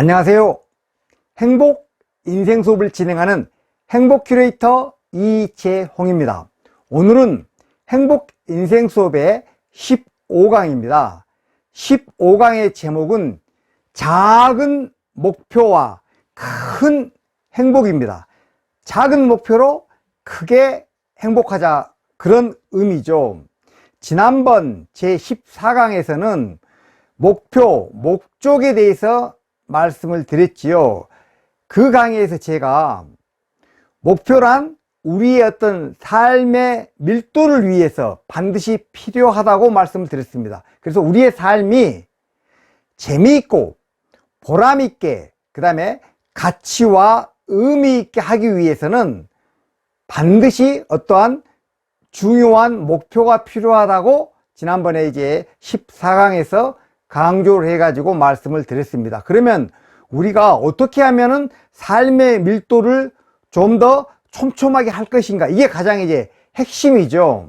안녕하세요. 행복 인생 수업을 진행하는 행복 큐레이터 이재홍입니다. 오늘은 행복 인생 수업의 15강입니다. 15강의 제목은 작은 목표와 큰 행복입니다. 작은 목표로 크게 행복하자, 그런 의미죠. 지난번 제14강에서는 목적에 대해서 말씀을 드렸지요. 그 강의에서 제가 목표란 우리의 어떤 삶의 밀도를 위해서 반드시 필요하다고 말씀을 드렸습니다. 그래서 우리의 삶이 재미있고 보람있게, 그 다음에 가치와 의미있게 하기 위해서는 반드시 어떠한 중요한 목표가 필요하다고 지난번에 이제 14강에서 강조를 해가지고 말씀을 드렸습니다. 그러면 우리가 어떻게 하면은 삶의 밀도를 좀 더 촘촘하게 할 것인가, 이게 가장 이제 핵심이죠.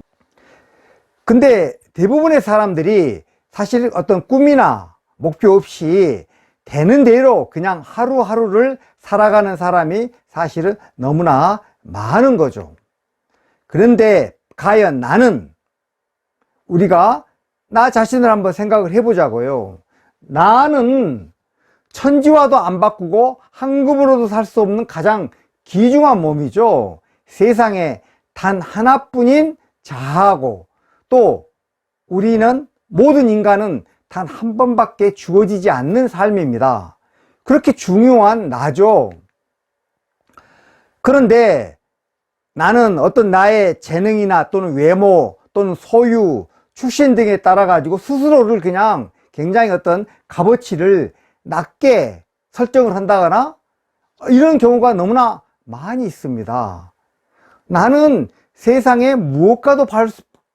근데 대부분의 사람들이 사실 어떤 꿈이나 목표 없이 되는 대로 그냥 하루하루를 살아가는 사람이 사실은 너무나 많은 거죠. 그런데 과연 나는, 우리가 나 자신을 한번 생각을 해보자고요. 나는 천지와도 안 바꾸고 황금으로도 살 수 없는 가장 귀중한 몸이죠. 세상에 단 하나뿐인 자아고, 또 우리는, 모든 인간은 단 한 번밖에 주어지지 않는 삶입니다. 그렇게 중요한 나죠. 그런데 나는 어떤 나의 재능이나 또는 외모 또는 소유, 출신 등에 따라 가지고 스스로를 그냥 굉장히 어떤 값어치를 낮게 설정을 한다거나 이런 경우가 너무나 많이 있습니다. 나는 세상에 무엇과도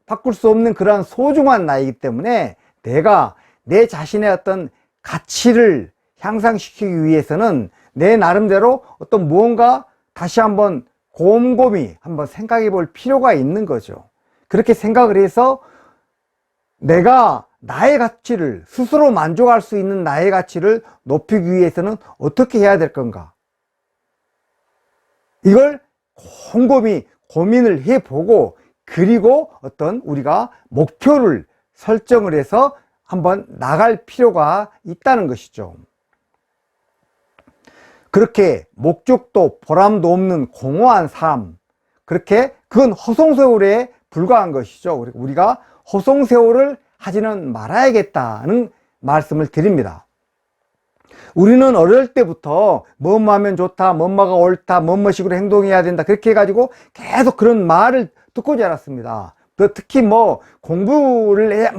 바꿀 수 없는 그러한 소중한 나이기 때문에 내가 내 자신의 어떤 가치를 향상시키기 위해서는 내 나름대로 어떤 무언가 다시 한번 곰곰이 한번 생각해 볼 필요가 있는 거죠. 그렇게 생각을 해서 내가 나의 가치를, 스스로 만족할 수 있는 나의 가치를 높이기 위해서는 어떻게 해야 될 건가, 이걸 곰곰이 고민을 해보고, 그리고 어떤 우리가 목표를 설정을 해서 한번 나갈 필요가 있다는 것이죠. 그렇게 목적도 보람도 없는 공허한 삶, 그렇게 그건 허송세월에 불과한 것이죠. 우리가 허송세월을 하지는 말아야겠다는 말씀을 드립니다. 우리는 어릴 때부터 뭐뭐 하면 좋다, 뭐뭐가 옳다, 뭐뭐 식으로 행동해야 된다, 그렇게 해가지고 계속 그런 말을 듣고 자랐습니다. 특히 공부를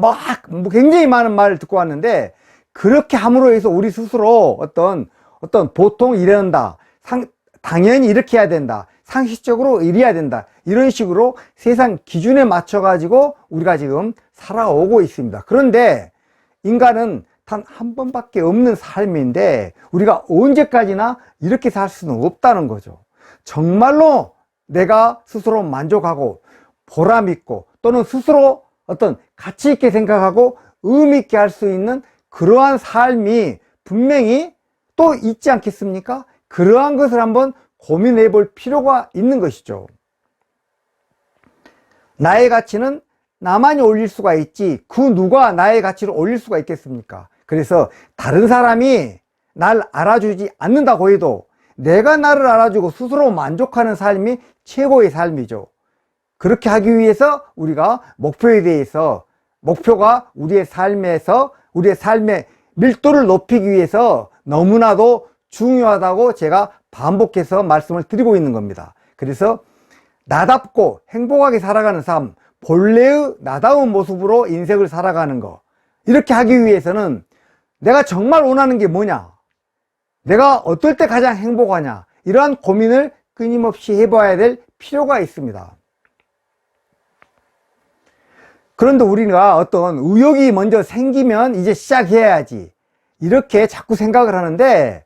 굉장히 많은 말을 듣고 왔는데, 그렇게 함으로 해서 우리 스스로 어떤 보통 이런다, 당연히 이렇게 해야 된다, 상식적으로 이래야 된다, 이런 식으로 세상 기준에 맞춰 가지고 우리가 지금 살아오고 있습니다. 그런데 인간은 단 한 번밖에 없는 삶인데 우리가 언제까지나 이렇게 살 수는 없다는 거죠. 정말로 내가 스스로 만족하고 보람있고, 또는 스스로 어떤 가치 있게 생각하고 의미 있게 할 수 있는 그러한 삶이 분명히 또 있지 않겠습니까? 그러한 것을 한번 고민해 볼 필요가 있는 것이죠. 나의 가치는 나만이 올릴 수가 있지, 그 누가 나의 가치를 올릴 수가 있겠습니까? 그래서 다른 사람이 날 알아주지 않는다고 해도 내가 나를 알아주고 스스로 만족하는 삶이 최고의 삶이죠. 그렇게 하기 위해서 우리가 목표에 대해서, 목표가 우리의 삶에서 우리의 삶의 밀도를 높이기 위해서 너무나도 중요하다고 제가 반복해서 말씀을 드리고 있는 겁니다. 그래서 나답고 행복하게 살아가는 삶, 본래의 나다운 모습으로 인생을 살아가는 거, 이렇게 하기 위해서는 내가 정말 원하는 게 뭐냐, 내가 어떨 때 가장 행복하냐, 이러한 고민을 끊임없이 해봐야 될 필요가 있습니다. 그런데 우리가 어떤 의욕이 먼저 생기면 이제 시작해야지, 이렇게 자꾸 생각을 하는데,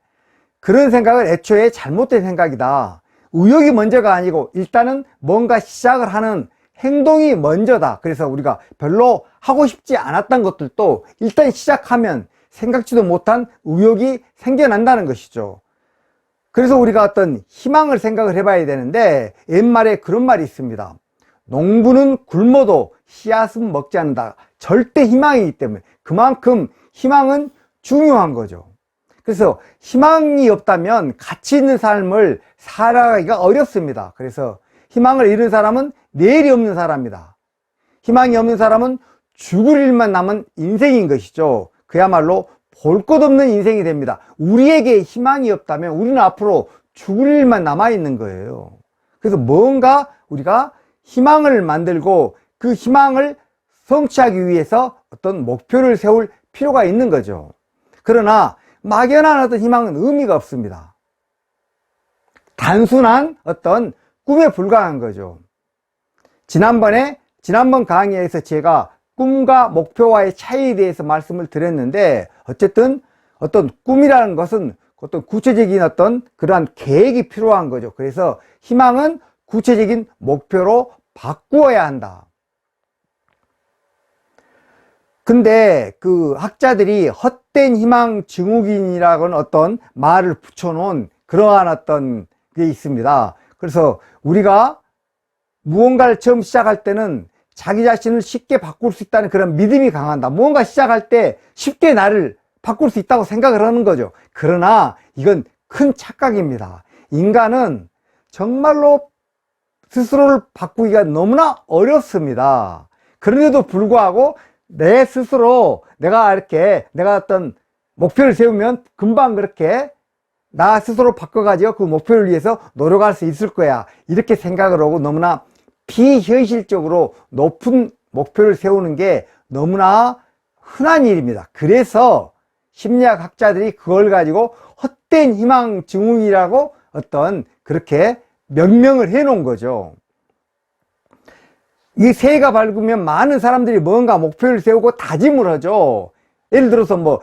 그런 생각은 애초에 잘못된 생각이다. 의욕이 먼저가 아니고 일단은 뭔가 시작을 하는 행동이 먼저다. 그래서 우리가 별로 하고 싶지 않았던 것들도 일단 시작하면 생각지도 못한 의욕이 생겨난다는 것이죠. 그래서 우리가 어떤 희망을 생각을 해봐야 되는데, 옛말에 그런 말이 있습니다. 농부는 굶어도 씨앗은 먹지 않는다. 절대 희망이기 때문에 그만큼 희망은 중요한 거죠. 그래서 희망이 없다면 가치 있는 삶을 살아가기가 어렵습니다. 그래서 희망을 잃은 사람은 내일이 없는 사람이다. 희망이 없는 사람은 죽을 일만 남은 인생인 것이죠. 그야말로 볼 것 없는 인생이 됩니다. 우리에게 희망이 없다면 우리는 앞으로 죽을 일만 남아있는 거예요. 그래서 뭔가 우리가 희망을 만들고 그 희망을 성취하기 위해서 어떤 목표를 세울 필요가 있는 거죠. 그러나 막연한 어떤 희망은 의미가 없습니다. 단순한 어떤 꿈에 불과한 거죠. 지난번 강의에서 제가 꿈과 목표와의 차이에 대해서 말씀을 드렸는데, 어쨌든 어떤 꿈이라는 것은 어떤 구체적인 어떤 그러한 계획이 필요한 거죠. 그래서 희망은 구체적인 목표로 바꾸어야 한다. 근데 그 학자들이 헛된 희망 증후군이라고는 어떤 말을 붙여놓은 그러한 어떤 게 있습니다. 그래서 우리가 무언가를 처음 시작할 때는 자기 자신을 쉽게 바꿀 수 있다는 그런 믿음이 강한다. 무언가 시작할 때 쉽게 나를 바꿀 수 있다고 생각을 하는 거죠. 그러나 이건 큰 착각입니다. 인간은 정말로 스스로를 바꾸기가 너무나 어렵습니다. 그런데도 불구하고 내 스스로 내가 어떤 목표를 세우면 금방 그렇게 나 스스로 바꿔가지고 그 목표를 위해서 노력할 수 있을 거야, 이렇게 생각을 하고 너무나 비현실적으로 높은 목표를 세우는 게 너무나 흔한 일입니다. 그래서 심리학 학자들이 그걸 가지고 헛된 희망 증후이라고 어떤 그렇게 명명을 해 놓은 거죠. 이 새해가 밝으면 많은 사람들이 뭔가 목표를 세우고 다짐을 하죠. 예를 들어서 뭐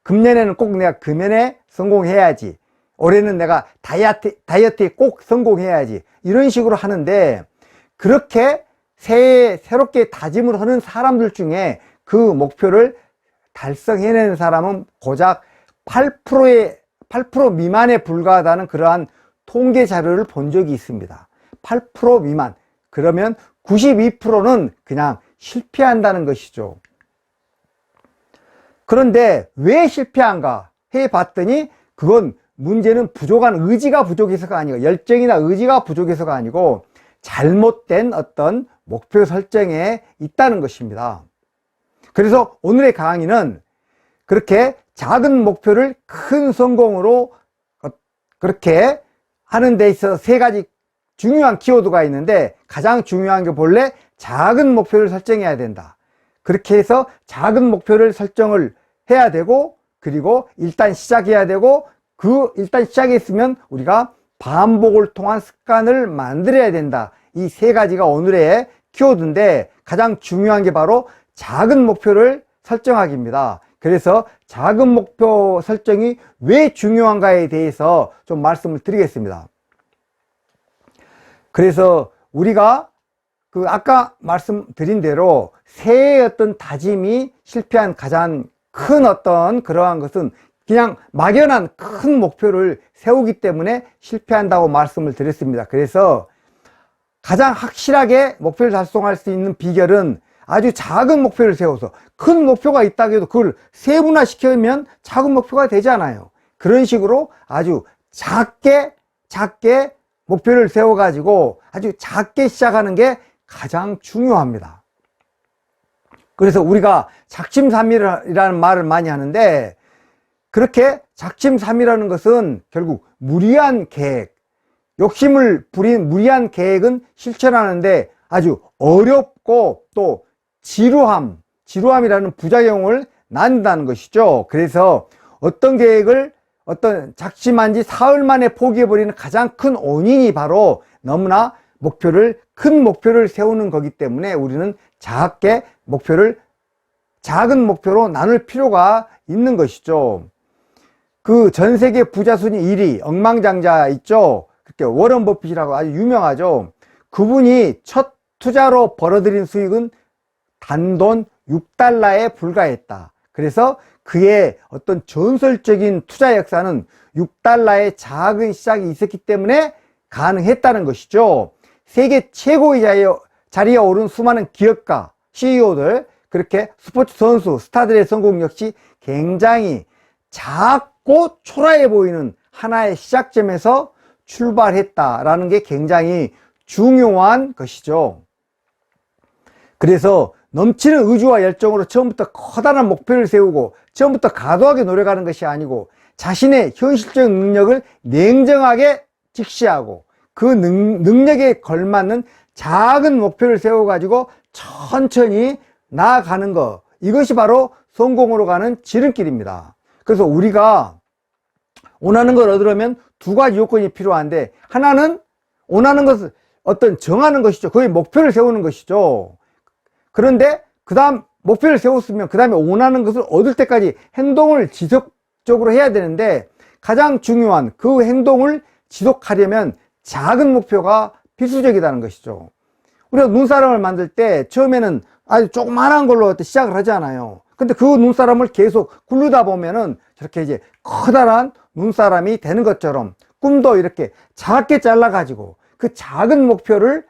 금년에는 꼭 내가 금연에 성공해야지, 올해는 내가 다이어트에 꼭 성공해야지, 이런 식으로 하는데, 그렇게 새해에 새롭게 다짐을 하는 사람들 중에 그 목표를 달성해내는 사람은 고작 8% 미만에 불과하다는 그러한 통계 자료를 본 적이 있습니다. 8% 미만. 그러면 92%는 그냥 실패한다는 것이죠. 그런데 왜 실패한가 해봤더니 그건 문제는 부족한 의지가 부족해서가 아니고, 열정이나 의지가 부족해서가 아니고 잘못된 어떤 목표 설정에 있다는 것입니다. 그래서 오늘의 강의는 그렇게 작은 목표를 큰 성공으로 그렇게 하는 데 있어서 세 가지 중요한 키워드가 있는데, 가장 중요한 게 본래 작은 목표를 설정해야 된다. 그렇게 해서 작은 목표를 설정을 해야 되고, 그리고 일단 시작해야 되고, 일단 시작했으면 우리가 반복을 통한 습관을 만들어야 된다. 이 세 가지가 오늘의 키워드인데, 가장 중요한 게 바로 작은 목표를 설정하기입니다. 그래서 작은 목표 설정이 왜 중요한가에 대해서 좀 말씀을 드리겠습니다. 그래서 우리가 아까 말씀드린 대로 새해의 어떤 다짐이 실패한 가장 큰 어떤 그러한 것은 그냥 막연한 큰 목표를 세우기 때문에 실패한다고 말씀을 드렸습니다. 그래서 가장 확실하게 목표를 달성할 수 있는 비결은 아주 작은 목표를 세워서, 큰 목표가 있다고 해도 그걸 세분화시키면 작은 목표가 되잖아요. 그런 식으로 아주 작게 목표를 세워가지고 아주 작게 시작하는 게 가장 중요합니다. 그래서 우리가 작심삼일이라는 말을 많이 하는데, 그렇게 작심삼일하는 것은 결국 무리한 계획, 욕심을 부린 무리한 계획은 실천하는데 아주 어렵고 또 지루함이라는 부작용을 낳는다는 것이죠. 그래서 어떤 계획을 작심한 지 사흘 만에 포기해버리는 가장 큰 원인이 바로 너무나 큰 목표를 세우는 거기 때문에 우리는 작은 목표로 나눌 필요가 있는 것이죠. 그 전 세계 부자 순위 1위 억만장자 있죠. 그렇게 워런 버핏이라고 아주 유명하죠. 그분이 첫 투자로 벌어들인 수익은 단돈 $6에 불과했다. 그래서 그의 어떤 전설적인 투자 역사는 6달러의 작은 시작이 있었기 때문에 가능했다는 것이죠. 세계 최고의 자리에 오른 수많은 기업가, CEO들, 그렇게 스포츠 선수, 스타들의 성공 역시 굉장히 작고 초라해 보이는 하나의 시작점에서 출발했다라는 게 굉장히 중요한 것이죠. 그래서 넘치는 의지와 열정으로 처음부터 커다란 목표를 세우고 처음부터 과도하게 노력하는 것이 아니고 자신의 현실적 능력을 냉정하게 직시하고 그 능력에 걸맞는 작은 목표를 세워가지고 천천히 나아가는 것, 이것이 바로 성공으로 가는 지름길입니다. 그래서 우리가 원하는 걸 얻으려면 두 가지 요건이 필요한데, 하나는 원하는 것을 어떤 정하는 것이죠. 거의 목표를 세우는 것이죠. 그런데 그 다음 목표를 세웠으면 그 다음에 원하는 것을 얻을 때까지 행동을 지속적으로 해야 되는데, 가장 중요한 그 행동을 지속하려면 작은 목표가 필수적이라는 것이죠. 우리가 눈사람을 만들 때 처음에는 아주 조그만한 걸로 시작을 하잖아요. 근데 그 눈사람을 계속 굴르다 보면은 저렇게 이제 커다란 눈사람이 되는 것처럼, 꿈도 이렇게 작게 잘라가지고 그 작은 목표를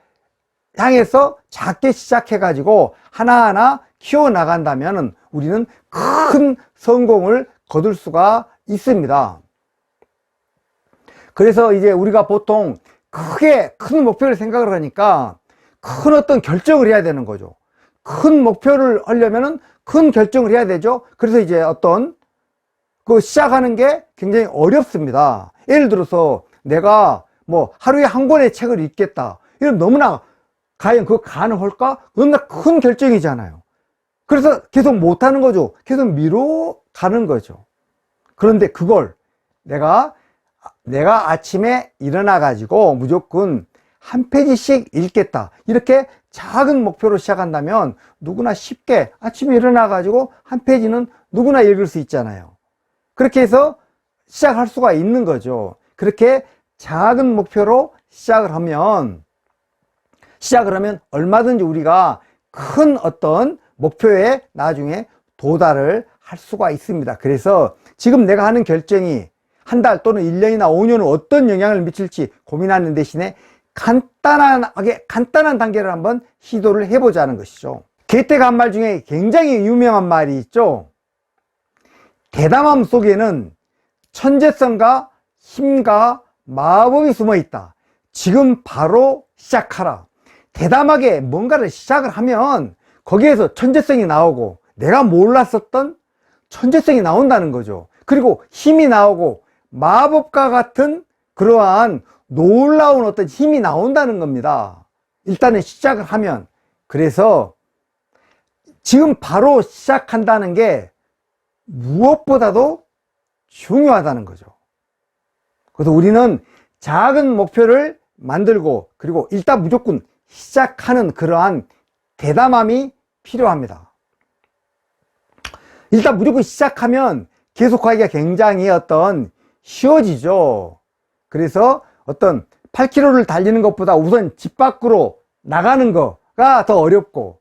향해서 작게 시작해가지고 하나하나 키워나간다면 우리는 큰 성공을 거둘 수가 있습니다. 그래서 이제 우리가 보통 크게 큰 목표를 생각을 하니까 큰 어떤 결정을 해야 되는 거죠. 큰 목표를 하려면은 큰 결정을 해야 되죠. 그래서 이제 어떤 그 시작하는 게 굉장히 어렵습니다. 예를 들어서 내가 뭐 하루에 한 권의 책을 읽겠다, 이러면 너무나 과연 그거 가능할까? 너무나 큰 결정이잖아요. 그래서 계속 못하는 거죠. 계속 미뤄가는 거죠. 그런데 그걸 내가 아침에 일어나 가지고 무조건 한 페이지씩 읽겠다, 이렇게 작은 목표로 시작한다면 누구나 쉽게 아침에 일어나 가지고 한 페이지는 누구나 읽을 수 있잖아요. 그렇게 해서 시작할 수가 있는 거죠. 그렇게 작은 목표로 시작을 하면 얼마든지 우리가 큰 어떤 목표에 나중에 도달을 할 수가 있습니다. 그래서 지금 내가 하는 결정이 한 달 또는 1년이나 5년은 어떤 영향을 미칠지 고민하는 대신에 간단한 단계를 한번 시도를 해보자는 것이죠. 괴테가 한 말 중에 굉장히 유명한 말이 있죠. 대담함 속에는 천재성과 힘과 마법이 숨어 있다. 지금 바로 시작하라. 대담하게 뭔가를 시작을 하면 거기에서 천재성이 나오고 내가 몰랐었던 천재성이 나온다는 거죠. 그리고 힘이 나오고 마법과 같은 그러한 놀라운 어떤 힘이 나온다는 겁니다. 일단은 시작을 하면. 그래서 지금 바로 시작한다는 게 무엇보다도 중요하다는 거죠. 그래서 우리는 작은 목표를 만들고 그리고 일단 무조건 시작하는 그러한 대담함이 필요합니다. 일단 무조건 시작하면 계속하기가 굉장히 쉬워지죠. 그래서 어떤 8km를 달리는 것보다 우선 집 밖으로 나가는 거가 더 어렵고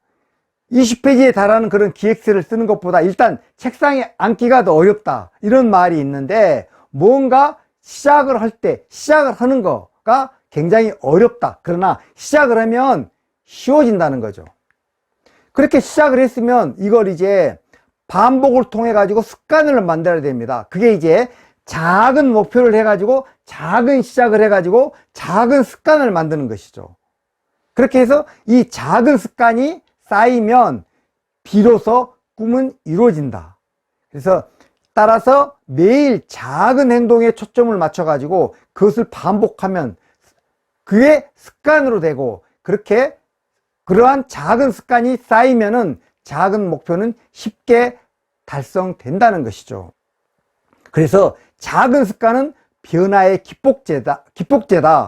20페이지에 달하는 그런 기획서를 쓰는 것보다 일단 책상에 앉기가 더 어렵다, 이런 말이 있는데, 뭔가 시작을 할 때 시작을 하는 거가 굉장히 어렵다. 그러나 시작을 하면 쉬워진다는 거죠. 그렇게 시작을 했으면 이걸 이제 반복을 통해 가지고 습관을 만들어야 됩니다. 그게 이제 작은 목표를 해가지고 작은 시작을 해가지고 작은 습관을 만드는 것이죠. 그렇게 해서 이 작은 습관이 쌓이면 비로소 꿈은 이루어진다. 그래서 따라서 매일 작은 행동에 초점을 맞춰가지고 그것을 반복하면 그게 습관으로 되고, 그렇게 그러한 작은 습관이 쌓이면은 작은 목표는 쉽게 달성된다는 것이죠. 그래서 작은 습관은 변화의 기폭제다.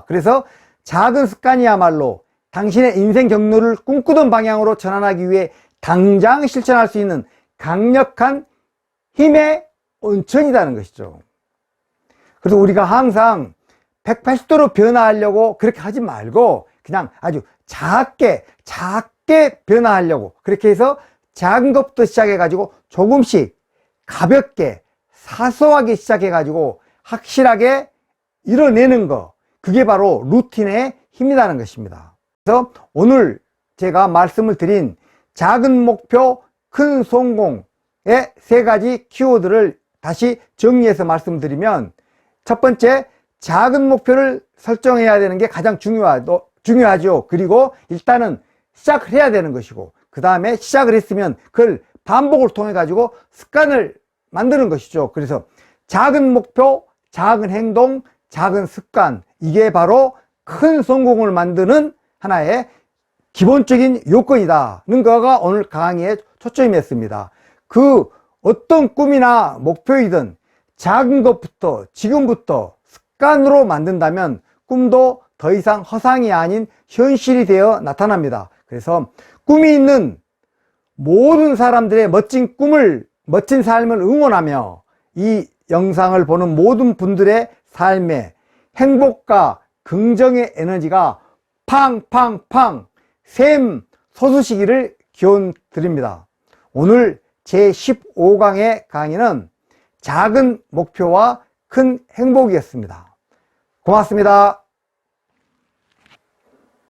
그래서 작은 습관이야말로 당신의 인생 경로를 꿈꾸던 방향으로 전환하기 위해 당장 실천할 수 있는 강력한 힘의 온천이라는 것이죠. 그래서 우리가 항상 180도로 변화하려고 그렇게 하지 말고 그냥 아주 작게 변화하려고, 그렇게 해서 작은 것부터 시작해 가지고 조금씩 가볍게 사소하게 시작해가지고 확실하게 이뤄내는 거, 그게 바로 루틴의 힘이라는 것입니다. 그래서 오늘 제가 말씀을 드린 작은 목표 큰 성공의 3가지 키워드를 다시 정리해서 말씀드리면, 첫 번째, 작은 목표를 설정해야 되는 게 가장 중요하죠. 그리고 일단은 시작을 해야 되는 것이고, 그 다음에 시작을 했으면 그걸 반복을 통해 가지고 습관을 만드는 것이죠. 그래서 작은 목표, 작은 행동, 작은 습관, 이게 바로 큰 성공을 만드는 하나의 기본적인 요건이다는 거가 오늘 강의의 초점이었습니다. 그 어떤 꿈이나 목표이든 작은 것부터 지금부터 습관으로 만든다면 꿈도 더 이상 허상이 아닌 현실이 되어 나타납니다. 그래서 꿈이 있는 모든 사람들의 멋진 꿈을, 멋진 삶을 응원하며 이 영상을 보는 모든 분들의 삶에 행복과 긍정의 에너지가 팡팡팡 샘솟으시기를 기원 드립니다. 오늘 제15강의 강의는 작은 목표와 큰 행복이었습니다. 고맙습니다.